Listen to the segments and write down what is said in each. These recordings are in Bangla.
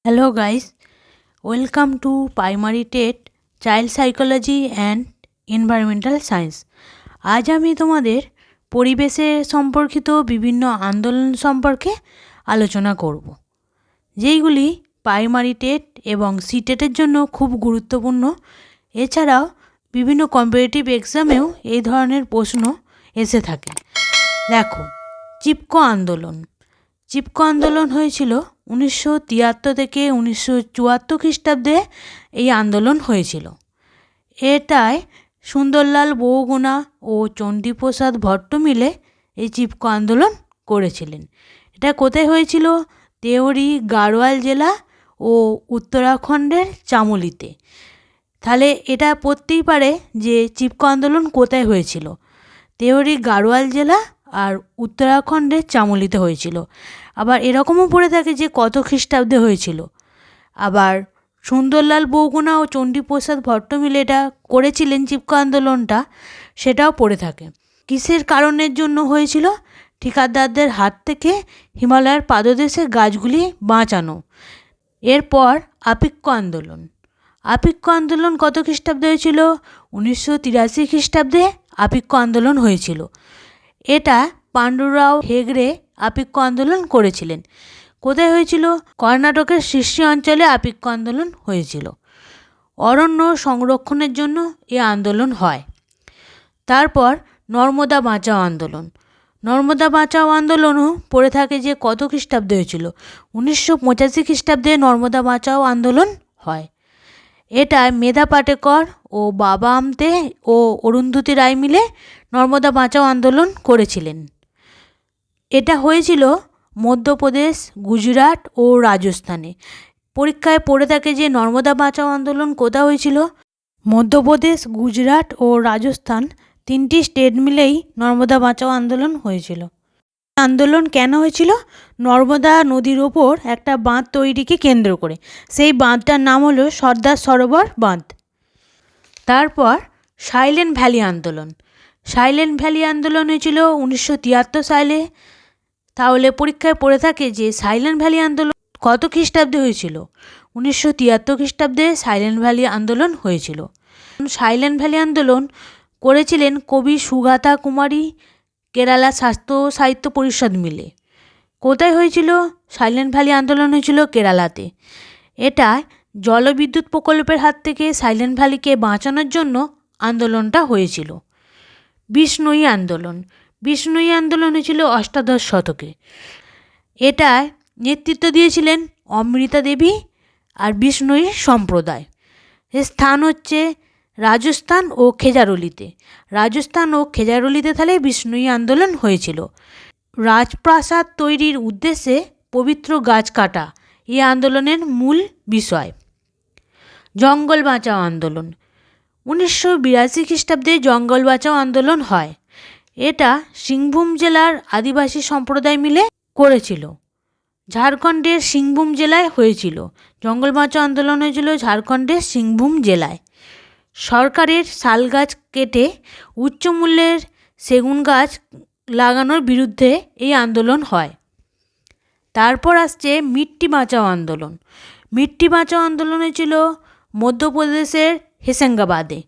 Hello guys, welcome to primary TET child psychology and environmental science. আজ আমি তোমাদের পরিবেশের সম্পর্কিত বিভিন্ন আন্দোলন সম্পর্কে আলোচনা করব, যেইগুলি প্রাইমারি টেট এবং সিটেটের জন্য খুব গুরুত্বপূর্ণ। এছাড়াও বিভিন্ন কম্পিটিটিভ এক্সামেও এই ধরনের প্রশ্ন এসে থাকে। দেখো, চিপকো আন্দোলন। চিপকো আন্দোলন হয়েছিল 1973 থেকে 1974 খ্রিস্টাব্দে। এই আন্দোলন হয়েছিল। এটায় সুন্দরলাল বহুগুণা ও চণ্ডীপ্রসাদ ভট্ট মিলে এই চিপকো আন্দোলন করেছিলেন। এটা কোথায় হয়েছিল? দেওরি, গাড়োয়াল জেলা ও উত্তরাখণ্ডের চামোলিতে। তাহলে এটা পড়তেই পারে যে চিপকো আন্দোলন কোথায় হয়েছিল। দেওরি, গাড়োয়াল জেলা আর উত্তরাখণ্ডের চামোলিতে হয়েছিল। আবার এরকমও পড়ে থাকে যে কত খ্রিস্টাব্দে হয়েছিল। আবার সুন্দরলাল বহুগুণা ও চণ্ডীপ্রসাদ ভট্ট মিলে এটা করেছিলেন চিপকো আন্দোলনটা, সেটাও পড়ে থাকে। কিসের কারণের জন্য হয়েছিল? ঠিকাদারদের হাত থেকে হিমালয়ের পাদদেশে গাছগুলি বাঁচানো। এরপর আপিক্য আন্দোলন। আপিক্য আন্দোলন কত খ্রিস্টাব্দে হয়েছিল? 1983 খ্রিস্টাব্দে আপিক্য আন্দোলন হয়েছিল। এটা পাণ্ডুরাও হেগড়ে আপিক্য আন্দোলন করেছিলেন। কোথায় হয়েছিল? কর্ণাটকের শীর্ষে অঞ্চলে আপিক্য আন্দোলন হয়েছিল। অরণ্য সংরক্ষণের জন্য এই আন্দোলন হয়। তারপর নর্মদা বাঁচাও আন্দোলন। নর্মদা বাঁচাও আন্দোলনও পড়ে থাকে যে কত খ্রিস্টাব্দে হয়েছিল? 1985 খ্রিস্টাব্দে নর্মদা বাঁচাও আন্দোলন হয়। এটায় মেধা পাটেকর ও বাবা আমতে ও অরুন্ধতী রায় মিলে নর্মদা বাঁচাও আন্দোলন করেছিলেন। এটা হয়েছিল মধ্যপ্রদেশ, গুজরাট ও রাজস্থানে। পরীক্ষায় পড়ে থাকে যে নর্মদা বাঁচাও আন্দোলন কোথায় হয়েছিল? মধ্যপ্রদেশ, গুজরাট ও রাজস্থান তিনটি স্টেট মিলেই নর্মদা বাঁচাও আন্দোলন হয়েছিল। আন্দোলন কেন হয়েছিল? নর্মদা নদীর ওপর একটা বাঁধ তৈরিকে কেন্দ্র করে। সেই বাঁধটার নাম হলো সর্দার সরোবর বাঁধ। তারপর সাইলেন্ট ভ্যালি আন্দোলন। সাইলেন্ট ভ্যালি আন্দোলন হয়েছিল 1973 সালে। তাহলে পরীক্ষায় পড়ে থাকে যে সাইলেন্ট ভ্যালি আন্দোলন কত খ্রিস্টাব্দে হয়েছিল? 1973 খ্রিস্টাব্দে সাইলেন্ট ভ্যালি আন্দোলন হয়েছিল। সাইলেন্ট ভ্যালি আন্দোলন করেছিলেন কবি সুগাতা কুমারী, কেরালা স্বাস্থ্য সাহিত্য পরিষদ মিলে। কোথায় হয়েছিল? সাইলেন্ট ভ্যালি আন্দোলন হয়েছিল কেরালাতে। এটা জলবিদ্যুৎ প্রকল্পের হাত থেকে সাইলেন্ট ভ্যালিকে বাঁচানোর জন্য আন্দোলনটা হয়েছিল। বিষ্ণুই আন্দোলন। বিষ্ণুই আন্দোলন হয়েছিল অষ্টাদশ শতকে। এটায় নেতৃত্ব দিয়েছিলেন অমৃতা দেবী আর বিষ্ণুই সম্প্রদায়। এর স্থান হচ্ছে রাজস্থান ও খেজারুলিতে। রাজস্থান ও খেজারুলিতে তাহলে বিষ্ণুই আন্দোলন হয়েছিল। রাজপ্রাসাদ তৈরির উদ্দেশ্যে পবিত্র গাছ কাটা এই আন্দোলনের মূল বিষয়। জঙ্গল বাঁচাও আন্দোলন। 1982 খ্রিস্টাব্দে জঙ্গল বাঁচাও আন্দোলন হয়। এটা সিংভূম জেলার আদিবাসী সম্প্রদায় মিলে করেছিল। ঝাড়খণ্ডের সিংভূম জেলায় হয়েছিল। জঙ্গল বাঁচাও আন্দোলন হয়েছিল ঝাড়খণ্ডের সিংভূম জেলায়। সরকারের শাল গাছ কেটে উচ্চ মূল্যের সেগুন গাছ লাগানোর বিরুদ্ধে এই আন্দোলন হয়। তারপর আসছে মিট্টি বাঁচাও আন্দোলন। মিট্টি বাঁচাও আন্দোলন হয়েছিল মধ্যপ্রদেশের হোশঙ্গাবাদে।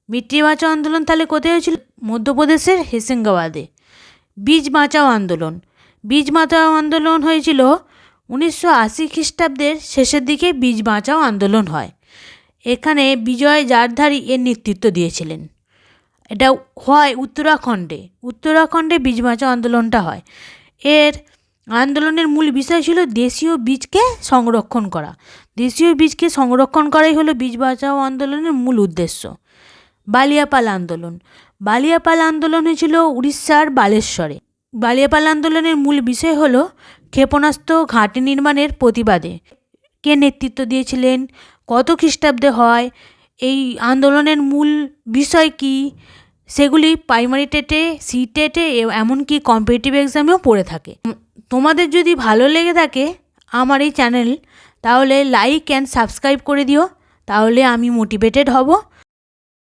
মিট্টি বাঁচাও আন্দোলন তাহলে কোথায় হয়েছিল? মধ্যপ্রদেশের হোশঙ্গাবাদে। বীজ বাঁচাও আন্দোলন। বীজ বাঁচাও আন্দোলন হয়েছিল 1980 খ্রিস্টাব্দের শেষের দিকে। বীজ বাঁচাও আন্দোলন হয়। এখানে বিজয় জারধারি এর নেতৃত্ব দিয়েছিলেন। এটা হয় উত্তরাখণ্ডে। উত্তরাখণ্ডে বীজ বাঁচাও আন্দোলনটা হয়। এর আন্দোলনের মূল বিষয় ছিল দেশীয় বীজকে সংরক্ষণ করা। দেশীয় বীজকে সংরক্ষণ করাই হলো বীজ বাঁচাও আন্দোলনের মূল উদ্দেশ্য। বালিয়াপাল আন্দোলন। বালিয়াপাল আন্দোলন হয়েছিল উড়িষ্যার বালেশ্বরে। বালিয়াপাল আন্দোলনের মূল বিষয় হলো ক্ষেপণাস্ত্র ঘাঁটি নির্মাণের প্রতিবাদে। কে নেতৃত্ব দিয়েছিলেন? কত খ্রিস্টাব্দে হয়? এই আন্দোলনের মূল বিষয় কী? সেগুলি প্রাইমারি টেটে, সি টেটে, এমনকি কম্পিটিটিভ এক্সামেও পড়ে থাকে। তোমাদের যদি ভালো লেগে থাকে আমার এই চ্যানেল, তাহলে লাইক অ্যান্ড সাবস্ক্রাইব করে দিও। তাহলে আমি মোটিভেটেড হব